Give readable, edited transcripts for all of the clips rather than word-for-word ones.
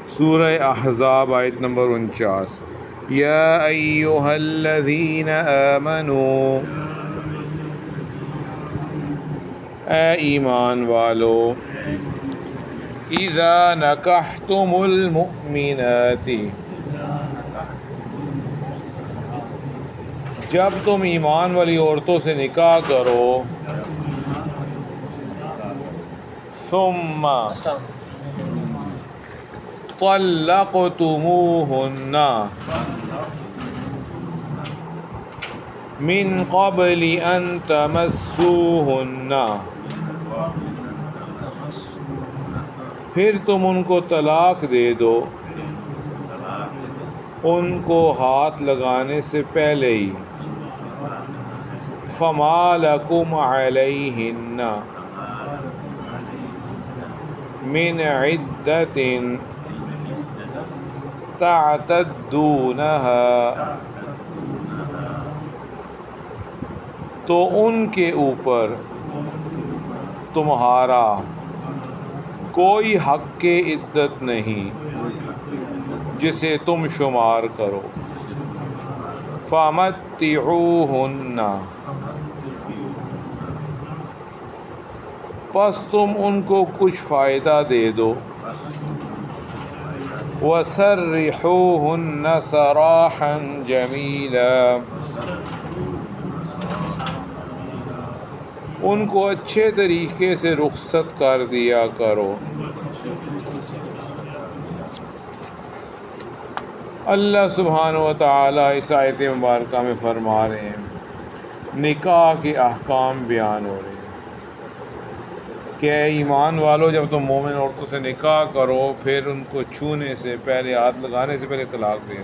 سورہ احزاب آیت نمبر 49۔ یا ایہا الذین آمنوا، اے ایمان والو، اذا نکحتم المؤمنات، جب تم ایمان والی عورتوں سے نکاح کرو، ثم طلقتموہن من قبل ان تمسوہن، پھر تم ان کو طلاق دے دو ان کو ہاتھ لگانے سے پہلے ہی، فما لکم علیہن من عدۃ تعتدونہا، تو ان کے اوپر تمہارا کوئی حق کے عدت نہیں جسے تم شمار کرو، فَمَتِّعُوهُنَّ، پس تم ان کو کچھ فائدہ دے دو، وَسَرِّحُوهُنَّ سَرَاحًا جَمِيلًا، ان کو اچھے طریقے سے رخصت کر دیا کرو۔ اللہ سبحانہ و تعالیٰ اس آیت مبارکہ میں فرما رہے ہیں، نکاح کے احکام بیان ہو رہے ہیں کہ اے ایمان والو، جب تم مومن عورتوں سے نکاح کرو پھر ان کو چھونے سے پہلے، ہاتھ لگانے سے پہلے طلاق دیں۔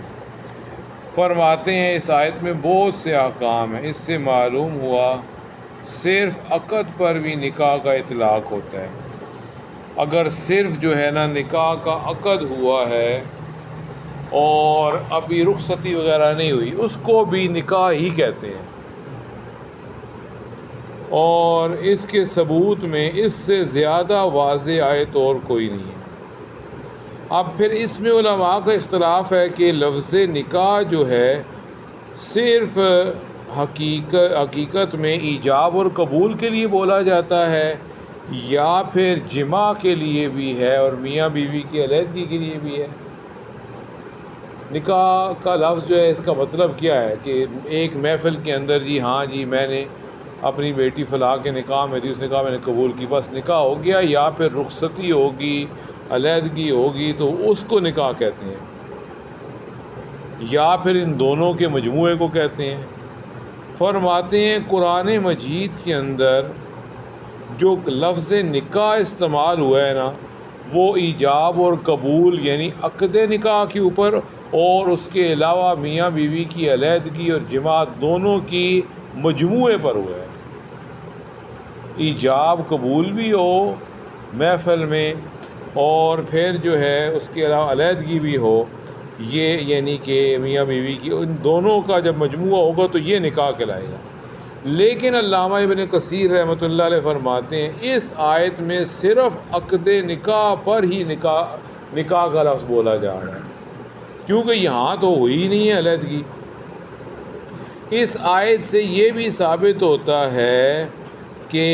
فرماتے ہیں اس آیت میں بہت سے احکام ہیں۔ اس سے معلوم ہوا صرف عقد پر بھی نکاح کا اطلاق ہوتا ہے۔ اگر صرف جو ہے نا نکاح کا عقد ہوا ہے اور ابھی رخصتی وغیرہ نہیں ہوئی، اس کو بھی نکاح ہی کہتے ہیں، اور اس کے ثبوت میں اس سے زیادہ واضح آیت اور کوئی نہیں ہے۔ اب پھر اس میں علماء کا اختلاف ہے کہ لفظ نکاح جو ہے صرف حقیقت میں ایجاب اور قبول کے لیے بولا جاتا ہے، یا پھر جماع کے لیے بھی ہے اور میاں بیوی کی علیحدگی کے لیے بھی ہے۔ نکاح کا لفظ جو ہے اس کا مطلب کیا ہے کہ ایک محفل کے اندر جی ہاں جی میں نے اپنی بیٹی فلاں کے نکاح میں تھی، اس نکاح میں نے قبول کی، بس نکاح ہو گیا، یا پھر رخصتی ہوگی، علیحدگی ہوگی تو اس کو نکاح کہتے ہیں، یا پھر ان دونوں کے مجموعے کو کہتے ہیں۔ فرماتے ہیں قرآن مجید کے اندر جو لفظ نکاح استعمال ہوا ہے نا، وہ ایجاب اور قبول یعنی عقد نکاح کے اوپر اور اس کے علاوہ میاں بیوی کی علیحدگی اور جماع دونوں کی مجموعے پر ہوا ہے۔ ایجاب قبول بھی ہو محفل میں اور پھر جو ہے اس کے علاوہ علیحدگی بھی ہو، یہ یعنی کہ میاں بیوی کی ان دونوں کا جب مجموعہ ہوگا تو یہ نکاح کہلائے گا۔ لیکن علامہ ابن کثیر رحمۃ اللہ علیہ فرماتے ہیں اس آیت میں صرف عقد نکاح پر ہی نکاح کا لفظ بولا جا رہا ہے، کیونکہ یہاں تو ہوئی نہیں ہے علیحدگی۔ اس آیت سے یہ بھی ثابت ہوتا ہے کہ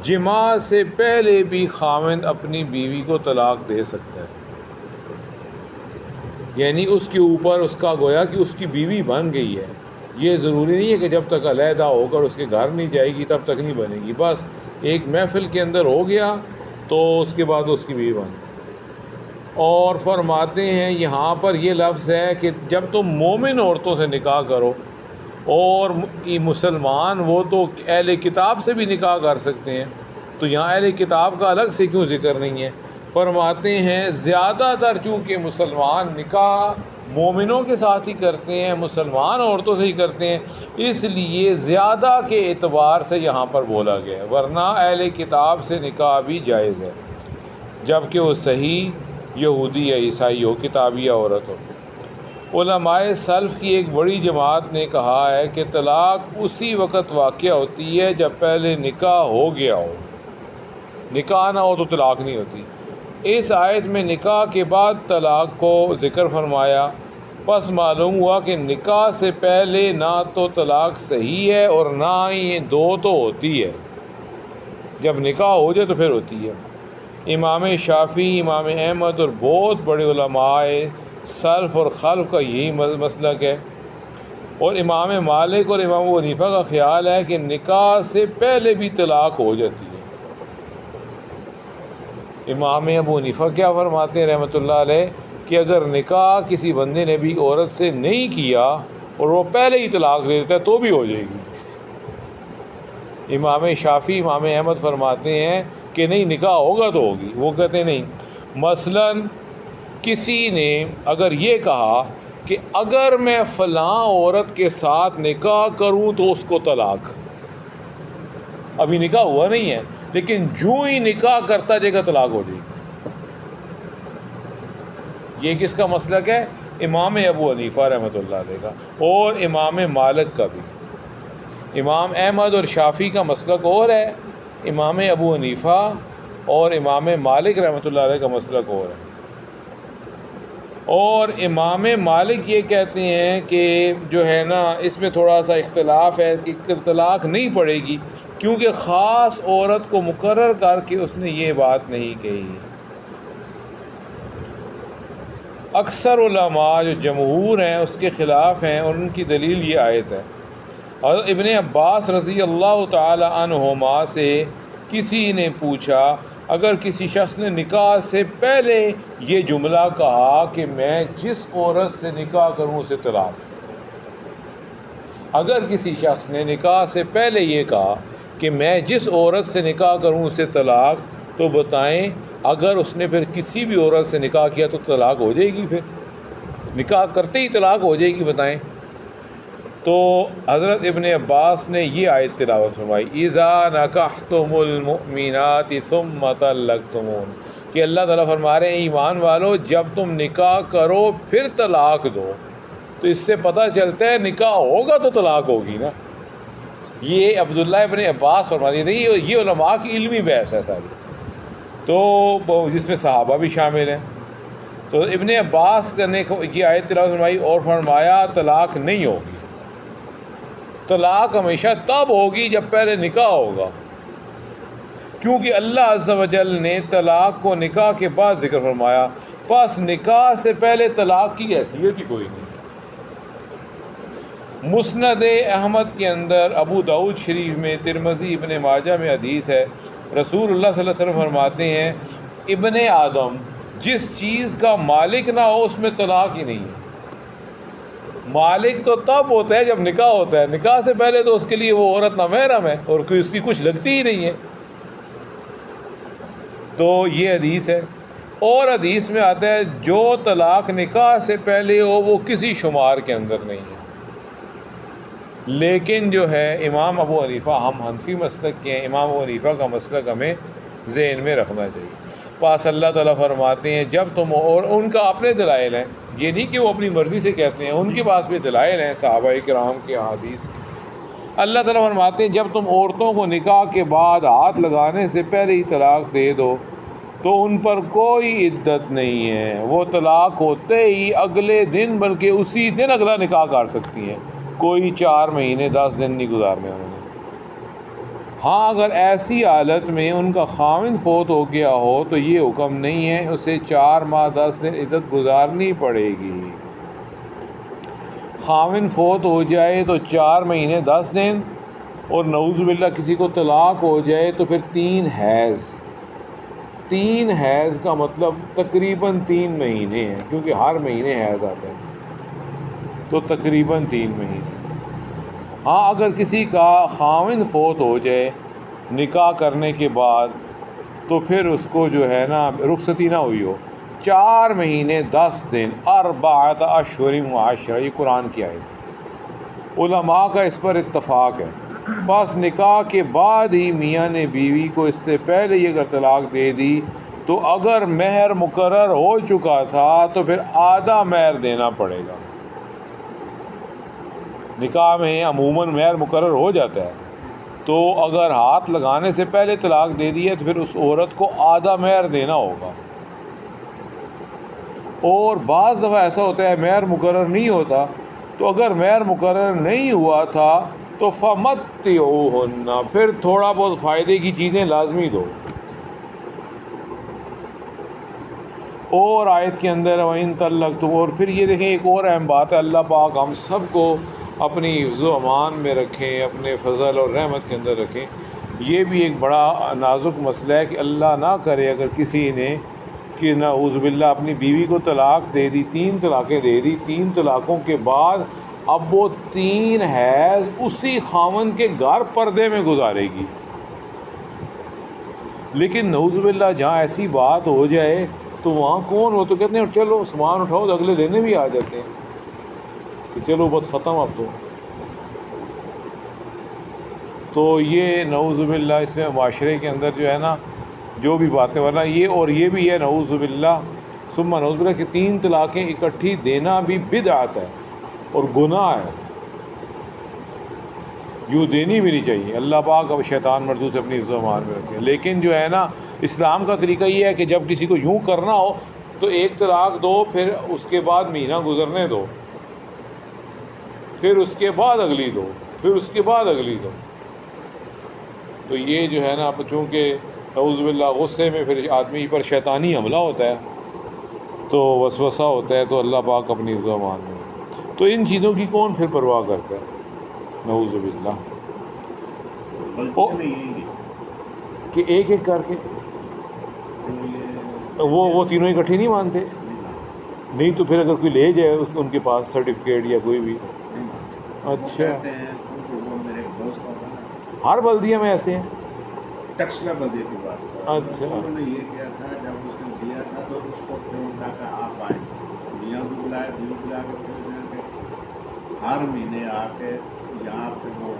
جماع سے پہلے بھی خاوند اپنی بیوی کو طلاق دے سکتا ہے، یعنی اس کے اوپر اس کا گویا کہ اس کی بیوی بن گئی ہے۔ یہ ضروری نہیں ہے کہ جب تک علیحدہ ہو کر اس کے گھر نہیں جائے گی تب تک نہیں بنے گی، بس ایک محفل کے اندر ہو گیا تو اس کے بعد اس کی بیوی بن گئی۔ اور فرماتے ہیں یہاں پر یہ لفظ ہے کہ جب تم مومن عورتوں سے نکاح کرو، اور مسلمان وہ تو اہل کتاب سے بھی نکاح کر سکتے ہیں، تو یہاں اہل کتاب کا الگ سے کیوں ذکر نہیں ہے؟ فرماتے ہیں زیادہ تر چونکہ مسلمان نکاح مومنوں کے ساتھ ہی کرتے ہیں، مسلمان عورتوں سے ہی کرتے ہیں، اس لیے زیادہ کے اعتبار سے یہاں پر بولا گیا ہے، ورنہ اہل کتاب سے نکاح بھی جائز ہے، جبکہ وہ صحیح یہودی یا عیسائی ہو، کتابیہ عورت ہو۔ علماء سلف کی ایک بڑی جماعت نے کہا ہے کہ طلاق اسی وقت واقع ہوتی ہے جب پہلے نکاح ہو گیا ہو، نکاح نہ ہو تو طلاق نہیں ہوتی۔ اس آیت میں نکاح کے بعد طلاق کو ذکر فرمایا، پس معلوم ہوا کہ نکاح سے پہلے نہ تو طلاق صحیح ہے اور نہ ہی دو تو ہوتی ہے، جب نکاح ہو جائے تو پھر ہوتی ہے۔ امام شافعی، امام احمد اور بہت بڑے علماء سلف اور خلف کا یہی مسلک ہے، اور امام مالک اور امام ابو حنیفہ کا خیال ہے کہ نکاح سے پہلے بھی طلاق ہو جاتی ہے۔ امام ابو حنیفہ کیا فرماتے ہیں رحمۃ اللہ علیہ کہ اگر نکاح کسی بندے نے بھی عورت سے نہیں کیا اور وہ پہلے ہی طلاق دے دیتا ہے تو بھی ہو جائے گی۔ امام شافعی، امام احمد فرماتے ہیں کہ نہیں، نکاح ہوگا تو ہوگی۔ وہ کہتے ہیں نہیں، مثلا کسی نے اگر یہ کہا کہ اگر میں فلاں عورت کے ساتھ نکاح کروں تو اس کو طلاق، ابھی نکاح ہوا نہیں ہے لیکن جو ہی نکاح کرتا جائے گا طلاق ہو جائے گی۔ یہ کس کا مسلک ہے؟ امام ابو حنیفہ رحمۃ اللہ علیہ کا، اور امام مالک کا بھی۔ امام احمد اور شافعی کا مسلک اور ہے، امام ابو حنیفہ اور امام مالک رحمۃ اللہ علیہ کا مسلک اور ہے۔ اور امام مالک یہ کہتے ہیں کہ جو ہے نا اس میں تھوڑا سا اختلاف ہے کہ طلاق نہیں پڑے گی، کیونکہ خاص عورت کو مقرر کر کے اس نے یہ بات نہیں کہی۔ اکثر علماء جو جمہور ہیں اس کے خلاف ہیں، اور ان کی دلیل یہ آیت ہے۔ حضرت ابن عباس رضی اللہ تعالی عنہما سے کسی نے پوچھا، اگر کسی شخص نے نکاح سے پہلے یہ جملہ کہا کہ میں جس عورت سے نکاح کروں اسے طلاق، اگر کسی شخص نے نکاح سے پہلے یہ کہا کہ میں جس عورت سے نکاح کروں اسے طلاق، تو بتائیں اگر اس نے پھر کسی بھی عورت سے نکاح کیا تو طلاق ہو جائے گی؟ پھر نکاح کرتے ہی طلاق ہو جائے گی؟ بتائیں۔ تو حضرت ابن عباس نے یہ آیت تلاوت فرمائی، اذا نکحتم المؤمنات ثم طلقتمون، کہ اللہ تعالیٰ فرما رہے ہیں ایمان والو جب تم نکاح کرو پھر طلاق دو، تو اس سے پتہ چلتا ہے نکاح ہوگا تو طلاق ہوگی نا۔ یہ عبداللہ ابن عباس فرما دیے تھے، یہ علماء کی علمی بحث ہے ساری، تو جس میں صحابہ بھی شامل ہیں۔ تو ابن عباس نے یہ آیت تلاوت فرمائی اور فرمایا طلاق نہیں ہوگی، طلاق ہمیشہ تب ہوگی جب پہلے نکاح ہوگا، کیونکہ اللہ عز و جل نے طلاق کو نکاح کے بعد ذکر فرمایا، پس نکاح سے پہلے طلاق کی حیثیت ہی کوئی نہیں۔ مسند احمد کے اندر، ابو داؤد شریف میں، ترمذی، ابن ماجہ میں حدیث ہے، رسول اللہ صلی اللہ علیہ وسلم فرماتے ہیں ابن آدم جس چیز کا مالک نہ ہو اس میں طلاق ہی نہیں ہے۔ مالک تو تب ہوتا ہے جب نکاح ہوتا ہے، نکاح سے پہلے تو اس کے لیے وہ عورت نامحرم ہے اور کوئی اس کی کچھ لگتی ہی نہیں ہے۔ تو یہ حدیث ہے، اور حدیث میں آتا ہے جو طلاق نکاح سے پہلے ہو وہ کسی شمار کے اندر نہیں ہے۔ لیکن جو ہے امام ابو حنیفہ، ہم حنفی مسلک کے ہیں، امام ابو حنیفہ کا مسلک ہمیں ذہن میں رکھنا چاہیے۔ پاس اللہ تعالیٰ فرماتے ہیں جب تم، اور ان کا اپنے دلائل ہیں، یہ نہیں کہ وہ اپنی مرضی سے کہتے ہیں، ان کے پاس بھی دلائل ہیں صحابہ کرام کے احادیث کے۔ اللہ تعالیٰ فرماتے ہیں جب تم عورتوں کو نکاح کے بعد ہاتھ لگانے سے پہلے ہی طلاق دے دو تو ان پر کوئی عدت نہیں ہے، وہ طلاق ہوتے ہی اگلے دن بلکہ اسی دن اگلا نکاح کر سکتی ہیں، کوئی 4 مہینے 10 دن نہیں گزارنے انہوں نے۔ ہاں اگر ایسی حالت میں ان کا خاوند فوت ہو گیا ہو تو یہ حکم نہیں ہے، اسے 4 ماہ 10 دن عدت گزارنی پڑے گی۔ خاوند فوت ہو جائے تو 4 مہینے 10 دن، اور نعوذ باللہ کسی کو طلاق ہو جائے تو پھر 3 حیض۔ 3 حیض کا مطلب تقریباً 3 مہینے ہیں، کیونکہ ہر مہینے حیض آتا ہے، تو تقریباً 3 مہینے۔ ہاں اگر کسی کا خاوند فوت ہو جائے نکاح کرنے کے بعد تو پھر اس کو جو ہے نا رخصتی نہ ہوئی ہو، 4 مہینے 10 دن، 4 اشہر و عشرہ، یہ قرآن کی آیت، علماء کا اس پر اتفاق ہے۔ بس نکاح کے بعد ہی میاں نے بیوی کو اس سے پہلے ہی اگر طلاق دے دی تو اگر مہر مقرر ہو چکا تھا تو پھر آدھا مہر دینا پڑے گا۔ نکاح میں عموماً مہر مقرر ہو جاتا ہے، تو اگر ہاتھ لگانے سے پہلے طلاق دے دی ہے تو پھر اس عورت کو آدھا مہر دینا ہوگا، اور بعض دفعہ ایسا ہوتا ہے مہر مقرر نہیں ہوتا، تو اگر مہر مقرر نہیں ہوا تھا تو فَمَتِّعُوهُنَّ، پھر تھوڑا بہت فائدے کی چیزیں لازمی دو۔ اور آیت کے اندر وَإِن طَلَّقْتُمْ، اور پھر یہ دیکھیں ایک اور اہم بات ہے، اللہ پاک ہم سب کو اپنی حفظ و امان میں رکھیں، اپنے فضل اور رحمت کے اندر رکھیں۔ یہ بھی ایک بڑا نازک مسئلہ ہے کہ اللہ نہ کرے اگر کسی نے کہ نعوذ باللہ اپنی بیوی کو طلاق دے دی، 3 طلاقیں دے دی، 3 طلاقوں کے بعد اب وہ 3 حیض اسی خاوند کے گھر پردے میں گزارے گی۔ لیکن نعوذ باللہ جہاں ایسی بات ہو جائے تو وہاں کون ہو، تو کہتے ہیں چلو سامان اٹھاؤ، تو اگلے لینے بھی آ جاتے ہیں کہ چلو بس ختم اب تو یہ نعوذ باللہ اس میں معاشرے کے اندر جو ہے نا جو بھی باتیں، ورنہ یہ اور یہ بھی ہے نعوذ باللہ ثم نعوذ باللہ کہ 3 طلاقیں اکٹھی دینا بھی بدعت ہے اور گناہ ہے، یوں دینی بھی نہیں چاہیے۔ اللہ پاک اب شیطان مردود سے اپنی حفظ و امان میں رکھے۔ لیکن جو ہے نا اسلام کا طریقہ یہ ہے کہ جب کسی کو یوں کرنا ہو تو 1 طلاق دو، پھر اس کے بعد مہینہ گزرنے دو، پھر اس کے بعد اگلی دو، پھر اس کے بعد اگلی دو۔ تو یہ جو ہے نا چونکہ نعوذ باللہ غصے میں پھر آدمی پر شیطانی حملہ ہوتا ہے تو وسوسہ ہوتا ہے، تو اللہ پاک اپنی حفظ و امان میں۔ تو ان چیزوں کی کون پھر پرواہ کرتا ہے، نعوذ باللہ، کہ ایک ایک کر کے وہ تینوں اکٹھے نہیں مانتے، نہیں تو پھر اگر کوئی لے جائے ان کے پاس سرٹیفکیٹ یا کوئی بھی، اچھا ہر بلدیہ میں ایسے ہیں، ٹیکسلا بلدیہ کی بات، اچھا انہوں نے یہ کیا تھا جب اس نے دیا تھا تو اس کو پھر اٹھا کر آپ آئے، میاں کو بلایا، بیوی بلا کے پھر جا کے ہر مہینے آ کے یہاں پہ وہ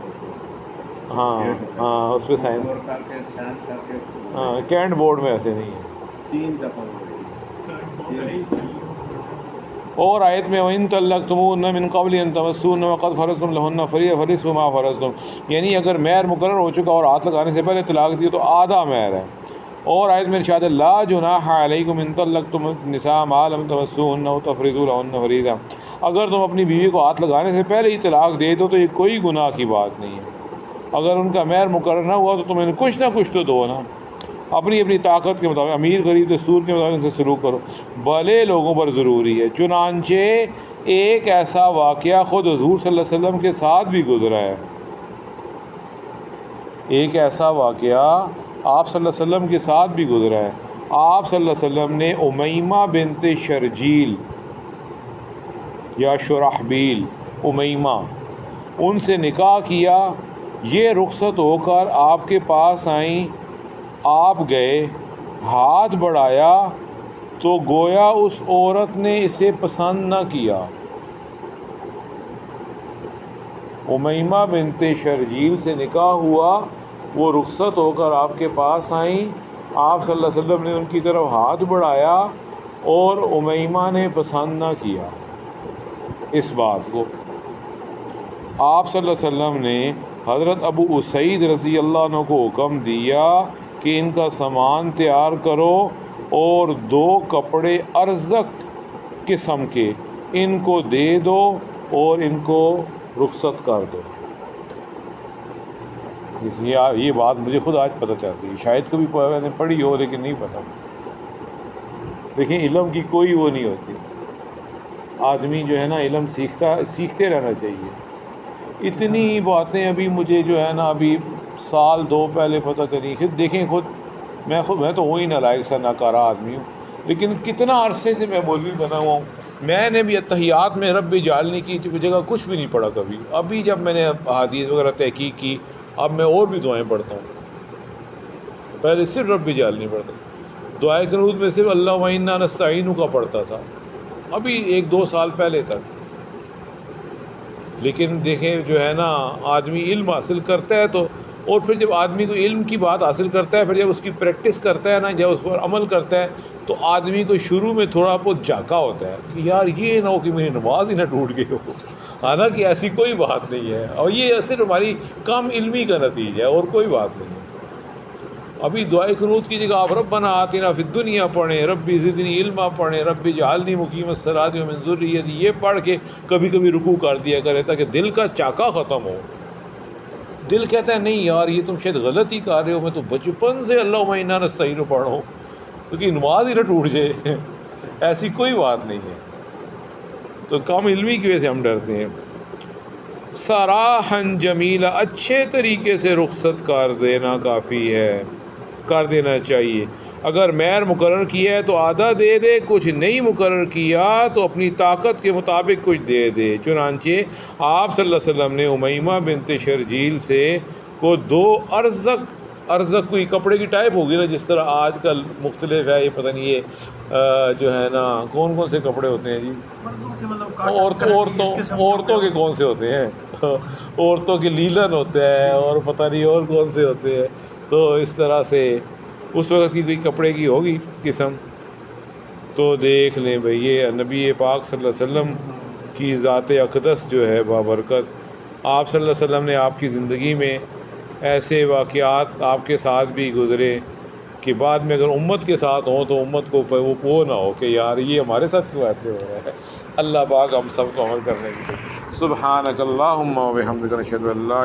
ہاں اس پہ سائن کر کے سائن کر کے، ہاں کینٹ بورڈ میں ایسے نہیں ہے۔ 3 دفعہ ہوئی۔ اور آیت میں وَإِن طَلَّقْتُمُوهُنَّ مِن قَبْلِ أَن تَمَسُّوهُنَّ وَقَدْ فَرَضْتُمْ لَهُنَّ فَرِيضَةً فَنِصْفُ مَا فَرَضْتُمْ، یعنی اگر مہر مقرر ہو چکا اور ہاتھ لگانے سے پہلے طلاق دی تو آدھا مہر ہے۔ اور آیت میں ارشاد ہے لا جناح علیکم ان طلقتم النساء ما لم تمسوهن او تفرضوا لهن فریضہ، اگر تم اپنی بیوی کو ہاتھ لگانے سے پہلے ہی طلاق دے دو تو یہ کوئی گناہ کی بات نہیں ہے۔ اگر ان کا مہر مقرر نہ ہوا تو تم انہیں کچھ نہ کچھ تو دو نا، اپنی طاقت کے مطابق، امیر غریب دستور کے مطابق ان سے سلوک کرو، بھلے لوگوں پر ضروری ہے۔ چنانچہ ایک ایسا واقعہ خود حضور صلی اللہ علیہ وسلم کے ساتھ بھی گزرا ہے، ایک ایسا واقعہ آپ صلی اللہ علیہ وسلم کے ساتھ بھی گزرا ہے۔ آپ صلی اللہ علیہ وسلم نے امیمہ بنت شرجیل یا شرحبیل، امیمہ، ان سے نکاح کیا، یہ رخصت ہو کر آپ کے پاس آئیں، آپ گئے، ہاتھ بڑھایا تو گویا اس عورت نے اسے پسند نہ کیا۔ امیمہ بنت شرجیل سے نکاح ہوا، وہ رخصت ہو کر آپ کے پاس آئیں، آپ صلی اللہ علیہ وسلم نے ان کی طرف ہاتھ بڑھایا اور امیمہ نے پسند نہ کیا اس بات کو۔ آپ صلی اللہ علیہ وسلم نے حضرت ابو اسید رضی اللہ عنہ کو حکم دیا کہ ان کا سامان تیار کرو اور 2 کپڑے ارزق قسم کے ان کو دے دو اور ان کو رخصت کر دو۔ یہ بات مجھے خود آج پتہ چلتی ہے، شاید کبھی میں نے پڑھی ہو لیکن نہیں پتہ۔ دیکھیں علم کی کوئی وہ نہیں ہوتی، آدمی جو ہے نا علم سیکھتے رہنا چاہیے۔ اتنی باتیں ابھی مجھے جو ہے نا ابھی 1-2 پہلے پتہ چلی۔ دیکھیں میں تو ہوں ہی نالائق سا ناکارہ آدمی ہوں، لیکن کتنا عرصے سے میں مولوی بنا ہوا ہوں، میں نے بھی اتحیات میں رب جعلنی کی جگہ کچھ بھی نہیں پڑھا کبھی۔ ابھی جب میں نے احادیث وغیرہ تحقیق کی، اب میں اور بھی دعائیں پڑھتا ہوں، پہلے صرف رب جعلنی پڑھتا ہوں، دعائے قنوت میں صرف اللہم انا نستعینک کا پڑھتا تھا ابھی 1-2 سال پہلے تک۔ لیکن دیکھیں جو ہے نا آدمی علم حاصل کرتا ہے تو، اور پھر جب آدمی کو علم کی بات حاصل کرتا ہے، پھر جب اس کی پریکٹس کرتا ہے نا، جب اس پر عمل کرتا ہے تو آدمی کو شروع میں تھوڑا بہت جھاکا ہوتا ہے کہ یار یہ نہ ہو کہ میری نماز ہی نہ ٹوٹ گئی ہو، حالانکہ ایسی کوئی بات نہیں ہے، اور یہ صرف ہماری کم علمی کا نتیجہ ہے اور کوئی بات نہیں ہے۔ ابھی دعائے قنوت کی جگہ آپ ربنا آتنا فی الدنیا پڑھیں، ربی زدنی علما پڑھیں، ربی جعلنی مقیم الصلاۃ ومن ذریتی، یہ پڑھ کے کبھی کبھی رکوع کر دیا کرے تاکہ دل کا چاکا ختم ہو۔ دل کہتا ہے نہیں یار یہ تم شاید غلط ہی کر رہے ہو، میں تو بچپن سے اللہم انا نستعین پڑھ رہا ہوں، کیونکہ نماز ہی نہ ٹوٹ جائے، ایسی کوئی بات نہیں ہے۔ تو کم علمی کی وجہ سے ہم ڈرتے ہیں۔ سراحن جمیلا، اچھے طریقے سے رخصت کر دینا کافی ہے، کر دینا چاہیے۔ اگر مہر مقرر کیا ہے تو آدھا دے دے، کچھ نہیں مقرر کیا تو اپنی طاقت کے مطابق کچھ دے دے۔ چنانچہ آپ صلی اللہ علیہ وسلم نے امیمہ بنت شرجیل سے کو 2 ارزق کوئی کپڑے کی ٹائپ ہوگی نا، جس طرح آج کل مختلف ہے، یہ پتہ نہیں یہ جو ہے نا کون کون سے کپڑے ہوتے ہیں جی، عورتوں کے کون سے ہوتے ہیں، عورتوں کے لیلن ہوتا ہے اور پتہ نہیں اور کون سے ہوتے ہیں، تو اس طرح سے اس وقت کی کوئی کپڑے کی ہوگی قسم، تو دیکھ لیں بھئی یہ نبی پاک صلی اللہ علیہ وسلم کی ذات اقدس جو ہے بابرکت، آپ صلی اللہ علیہ وسلم نے آپ کی زندگی میں ایسے واقعات آپ کے ساتھ بھی گزرے کہ بعد میں اگر امت کے ساتھ ہوں تو امت کو وہ نہ ہو کہ یار یہ ہمارے ساتھ کیوں ایسے ہو رہا ہے۔ اللہ پاک ہم سب کو عمل کرنے کی۔ سبحانک اللہم و بحمدک، نشہد ان لا